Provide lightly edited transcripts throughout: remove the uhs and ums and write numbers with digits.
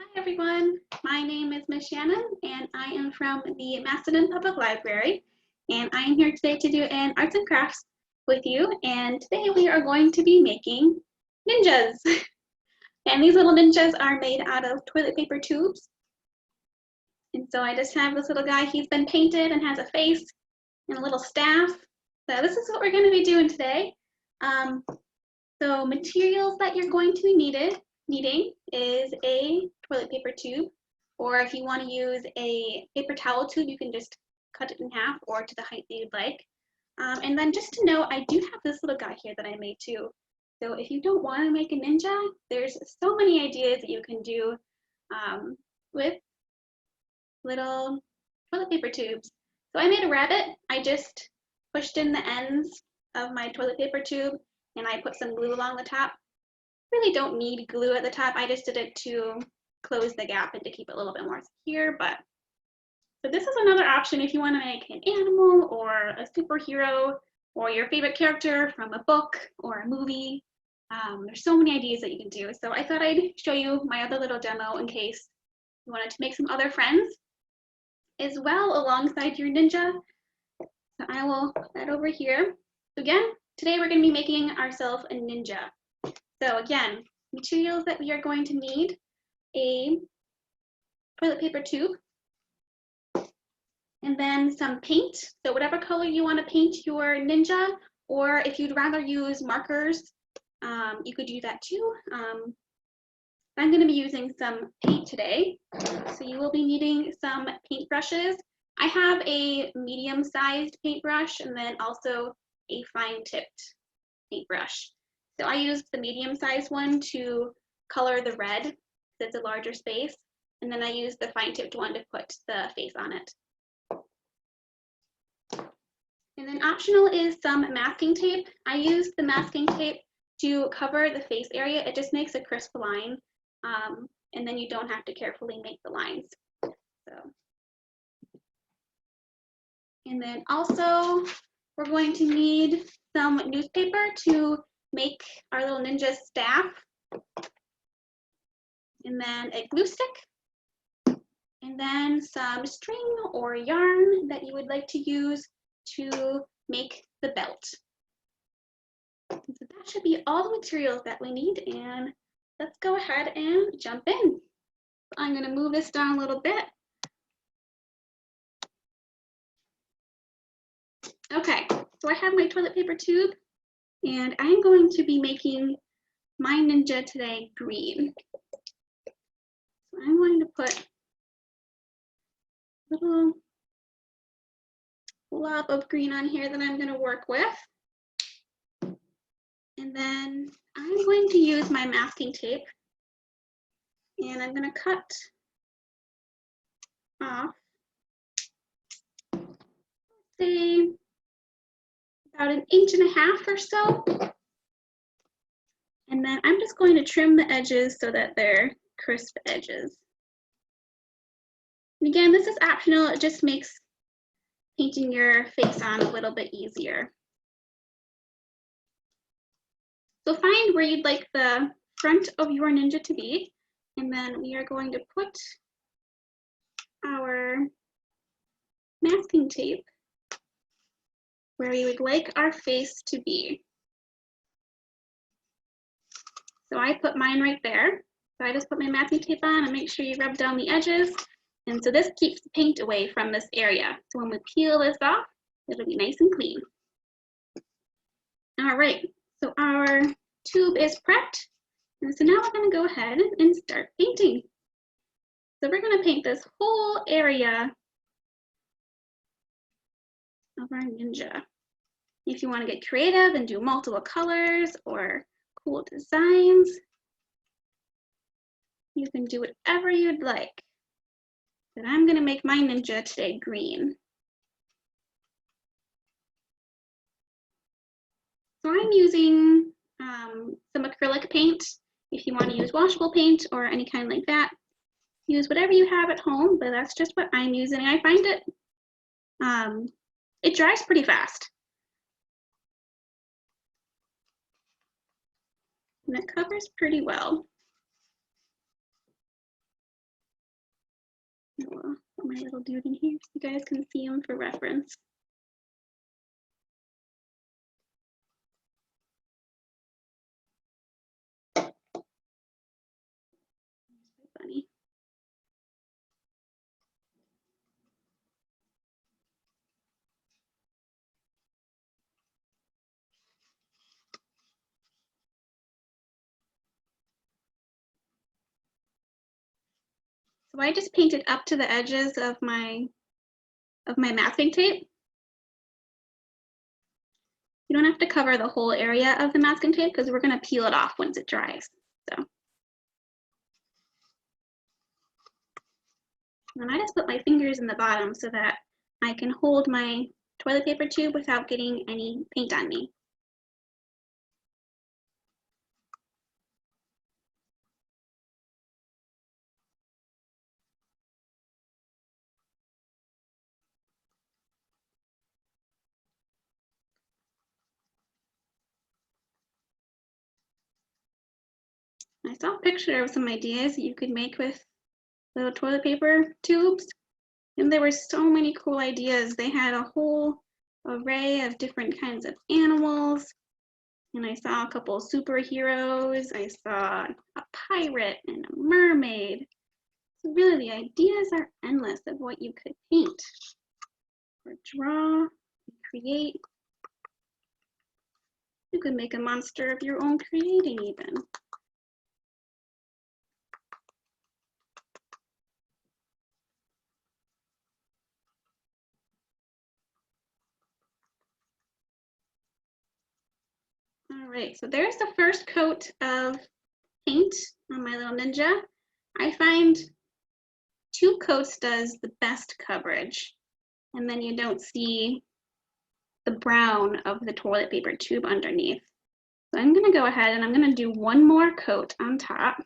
Hi everyone, my name is Miss Shannon and I am from the Macedon Public Library and I am here today to do an arts and crafts with you, and today we are going to be making ninjas. And these little ninjas are made out of toilet paper tubes. And so I just have this little guy, he's been painted and has a face and a little staff. So this is what we're going to be doing today. So materials that you're going to be needing is a toilet paper tube, or if you want to use a paper towel tube, you can just cut it in half or to the height that you'd like. And then just to know, I do have this little guy here that I made too. So if you don't want to make a ninja, there's so many ideas that you can do with little toilet paper tubes. So I made a rabbit. I just pushed in the ends of my toilet paper tube and I put some glue along the top. Really don't need glue at the top. I just did it to close the gap and to keep it a little bit more secure. But so this is another option if you want to make an animal or a superhero or your favorite character from a book or a movie. There's so many ideas that you can do. So I thought I'd show you my other little demo in case you wanted to make some other friends as well alongside your ninja. So I will put that over here. So again, today we're going to be making ourselves a ninja. So again, materials that we are going to need: a toilet paper tube, and then some paint. So whatever color you want to paint your ninja, or if you'd rather use markers, you could do that too. I'm going to be using some paint today. So you will be needing some paint brushes. I have a medium-sized paintbrush and then also a fine-tipped paintbrush. So I used the medium-sized one to color the red, because it's a larger space, and then I used the fine-tipped one to put the face on it. And then optional is some masking tape. I used the masking tape to cover the face area. It just makes a crisp line, and then you don't have to carefully make the lines. So. And then also, we're going to need some newspaper to make our little ninja staff, and then a glue stick, and then some string or yarn that you would like to use to make the belt. So that should be all the materials that we need, and let's go ahead and jump in. I'm going to move this down a little bit. Okay, so I have my toilet paper tube, and I'm going to be making my ninja today green. So I'm going to put a little blob of green on here that I'm going to work with. And then I'm going to use my masking tape, and I'm going to cut off, say, about 1.5 inches or so. And then I'm just going to trim the edges so that they're crisp edges. And again, this is optional. It just makes painting your face on a little bit easier. So find where you'd like the front of your ninja to be, and then we are going to put our masking tape where we would like our face to be. So I put mine right there. So I just put my masking tape on and make sure you rub down the edges. And so this keeps the paint away from this area. So when we peel this off, it'll be nice and clean. All right, so our tube is prepped. And so now we're going to go ahead and start painting. So we're going to paint this whole area of our ninja. If you want to get creative and do multiple colors or cool designs, you can do whatever you'd like. But I'm going to make my ninja today green. So I'm using some acrylic paint. If you want to use washable paint or any kind like that, use whatever you have at home, but that's just what I'm using. I find it dries pretty fast. And it covers pretty well. I will put my little dude in here so you guys can see him for reference. Funny. So I just painted up to the edges of my masking tape. You don't have to cover the whole area of the masking tape because we're going to peel it off once it dries. So. And I just put my fingers in the bottom so that I can hold my toilet paper tube without getting any paint on me. I saw a picture of some ideas that you could make with little toilet paper tubes, and there were so many cool ideas. They had a whole array of different kinds of animals, and I saw a couple of superheroes. I saw a pirate and a mermaid. So really the ideas are endless of what you could paint or draw, create. You could make a monster of your own creating even. All right, so there's the first coat of paint on my little Ninja. I find 2 coats does the best coverage, and then you don't see the brown of the toilet paper tube underneath. So I'm gonna go ahead and I'm gonna do 1 more coat on top.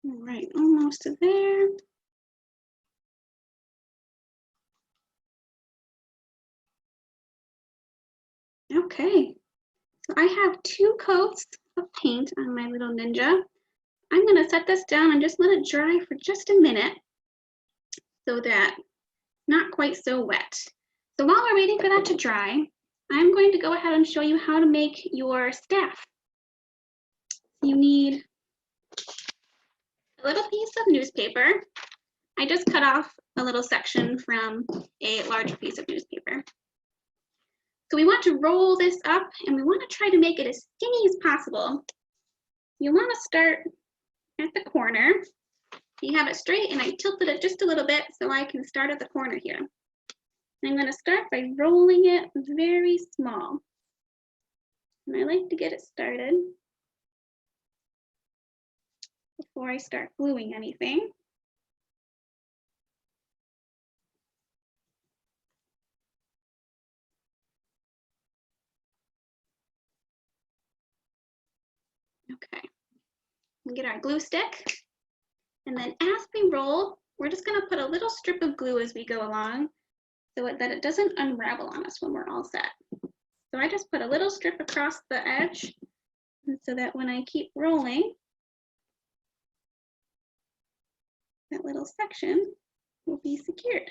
All right, almost there. Okay, so I have 2 coats of paint on my little Ninja. I'm gonna set this down and just let it dry for just a minute so that it's not quite so wet. So while we're waiting for that to dry, I'm going to go ahead and show you how to make your staff. You need a little piece of newspaper. I just cut off a little section from a larger piece of newspaper. So we want to roll this up and we want to try to make it as skinny as possible. You want to start at the corner. You have it straight and I tilted it just a little bit so I can start at the corner here. And I'm going to start by rolling it very small. And I like to get it started before I start gluing anything. Okay, we get our glue stick. And then as we roll, we're just gonna put a little strip of glue as we go along so that it doesn't unravel on us when we're all set. So I just put a little strip across the edge so that when I keep rolling, that little section will be secured.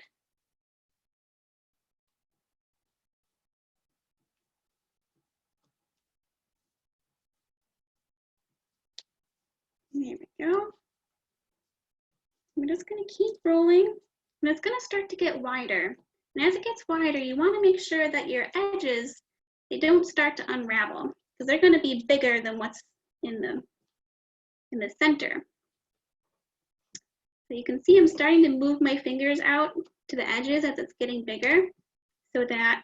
There we go. We're just gonna keep rolling and it's gonna start to get wider. And as it gets wider, you wanna make sure that your edges they don't start to unravel because they're going to be bigger than what's in the center. So you can see I'm starting to move my fingers out to the edges as it's getting bigger so that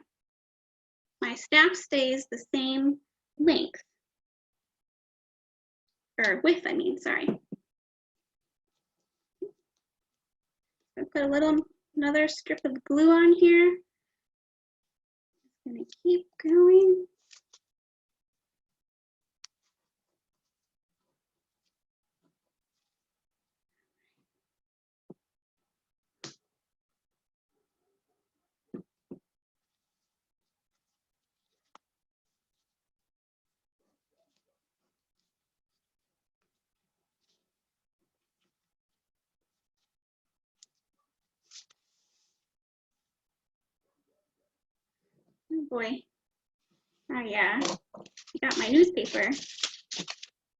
my staff stays the same length, or width, I mean, sorry. I put another strip of glue on here. I'm gonna keep going. Oh boy. Oh yeah, I got my newspaper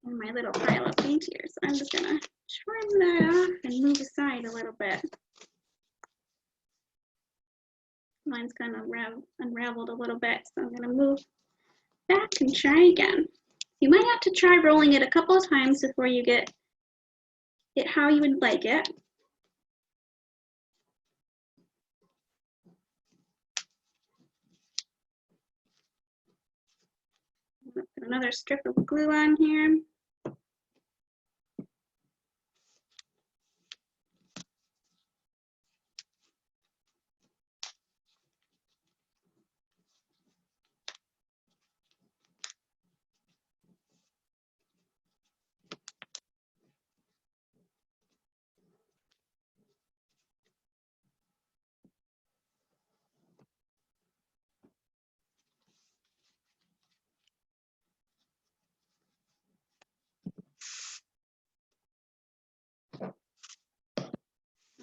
in my little pile of paint here, so I'm just gonna trim that off and move aside a little bit. Mine's kind of unraveled a little bit, so I'm gonna move back and try again. You might have to try rolling it a couple of times before you get it how you would like it. Put another strip of glue on here.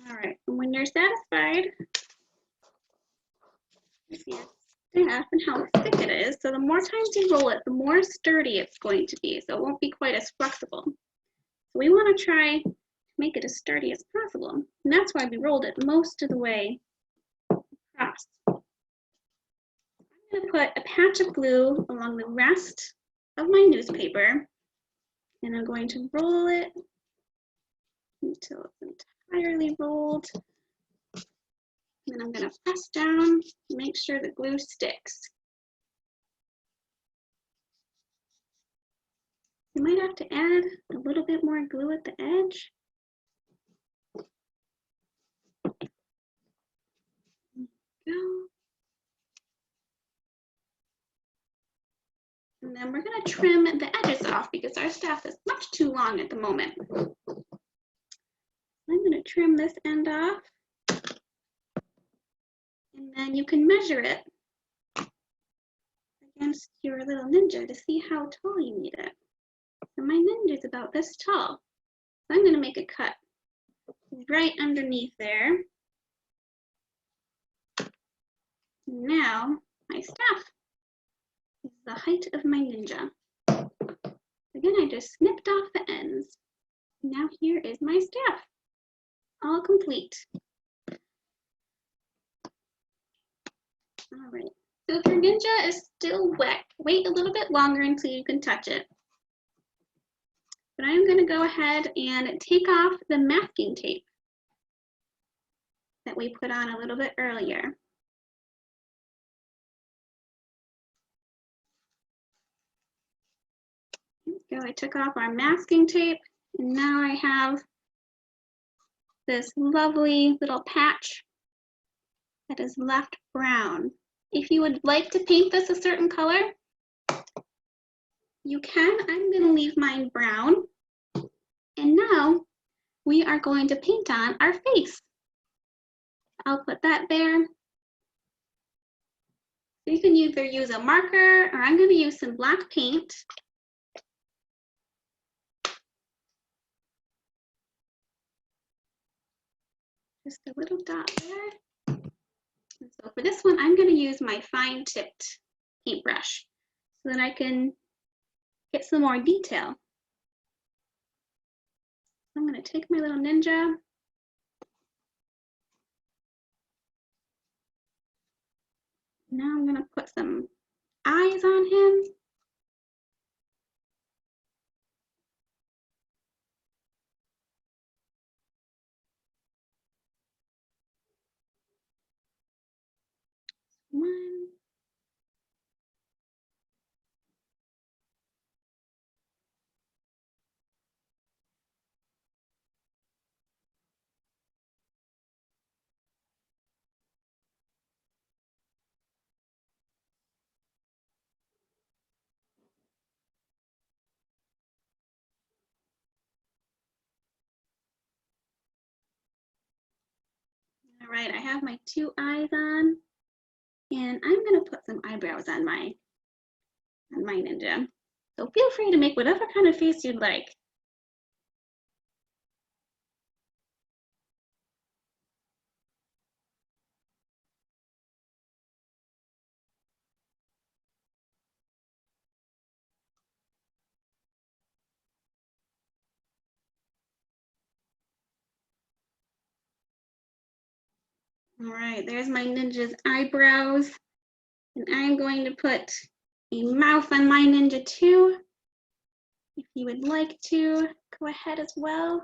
All right, and when you're satisfied, you see your staff and how thick it is. So the more times you roll it, the more sturdy it's going to be. So it won't be quite as flexible. So we want to try to make it as sturdy as possible. And that's why we rolled it most of the way across. I'm going to put a patch of glue along the rest of my newspaper, and I'm going to roll it until it's entirely rolled. And then I'm going to press down to make sure the glue sticks. You might have to add a little bit more glue at the edge. There we go. And then we're going to trim the edges off because our staff is much too long at the moment. I'm going to trim this end off. And then you can measure it against your little ninja to see how tall you need it. So my ninja is about this tall. So I'm going to make a cut right underneath there. Now my staff is the height of my ninja. Again, I just snipped off the ends. Now here is my staff, all complete. All right, so if your ninja is still wet, wait a little bit longer until you can touch it. But I'm going to go ahead and take off the masking tape that we put on a little bit earlier. There we go, I took off our masking tape, and now I have this lovely little patch that is left brown. If you would like to paint this a certain color, you can. I'm going to leave mine brown. And now we are going to paint on our face. I'll put that there. You can either use a marker, or I'm going to use some black paint. Just a little dot there. And so for this one, I'm going to use my fine-tipped paintbrush so that I can get some more detail. I'm going to take my little ninja. Now I'm going to put some eyes on him. One. All right, I have my 2 eyes on, and I'm gonna put some eyebrows on my ninja. So feel free to make whatever kind of face you'd like. All right, there's my ninja's eyebrows. And I'm going to put a mouth on my ninja too. If you would like to, go ahead as well.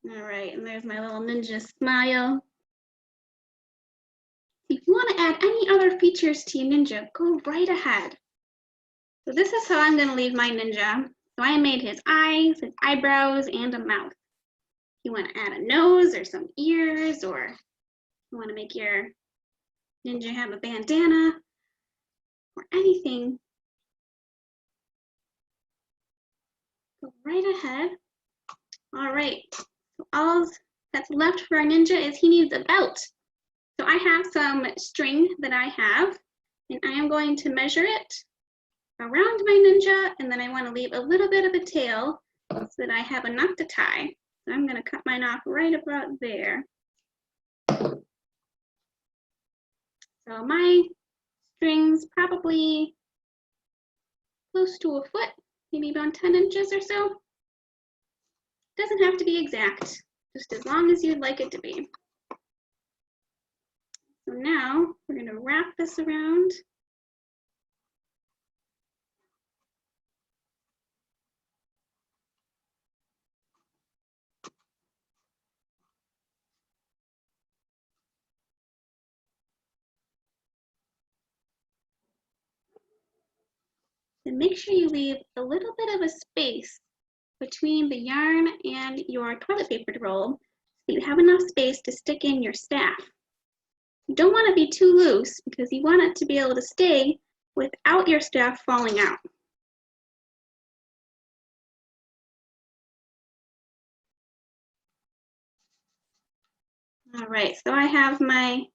All right, and there's my little ninja smile. If you want to add any other features to your ninja, go right ahead. So this is how I'm going to leave my ninja. So I made his eyes, his eyebrows, and a mouth. If you want to add a nose or some ears, or you want to make your ninja have a bandana, or anything, go right ahead. All right, so all that's left for our ninja is he needs a belt. So I have some string that I have, and I am going to measure it around my ninja, and then I want to leave a little bit of a tail so that I have enough to tie. So I'm going to cut mine off right about there. So my string's probably close to a foot, maybe about 10 inches or so. Doesn't have to be exact, just as long as you'd like it to be. So now we're going to wrap this around. And make sure you leave a little bit of a space between the yarn and your toilet paper roll so you have enough space to stick in your staff. You don't want to be too loose because you want it to be able to stay without your staff falling out. All right, so I have my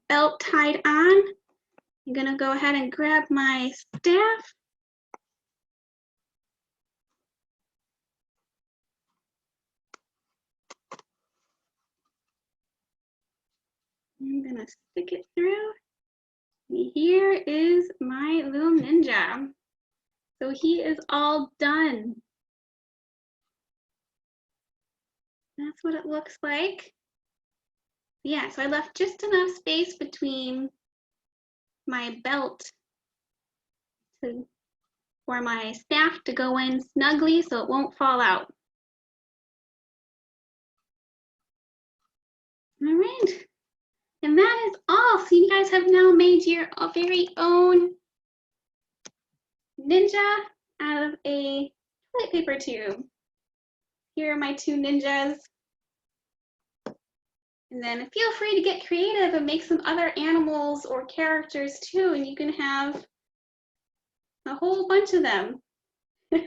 belt tied on. I'm gonna go ahead and grab my staff. I'm gonna stick it through. And here is my little ninja. So he is all done. That's what it looks like. Yeah, so I left just enough space between my belt for my staff to go in snugly so it won't fall out. All right, and that is all. So you guys have now made your very own ninja out of a toilet paper tube. Here are my 2 ninjas. And then feel free to get creative and make some other animals or characters too, and you can have a whole bunch of them. So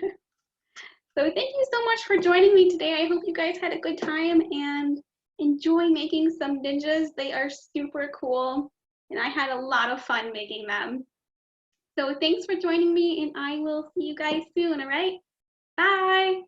thank you so much for joining me today. I hope you guys had a good time and enjoy making some ninjas. They are super cool, and I had a lot of fun making them. So thanks for joining me, and I will see you guys soon, all right? Bye.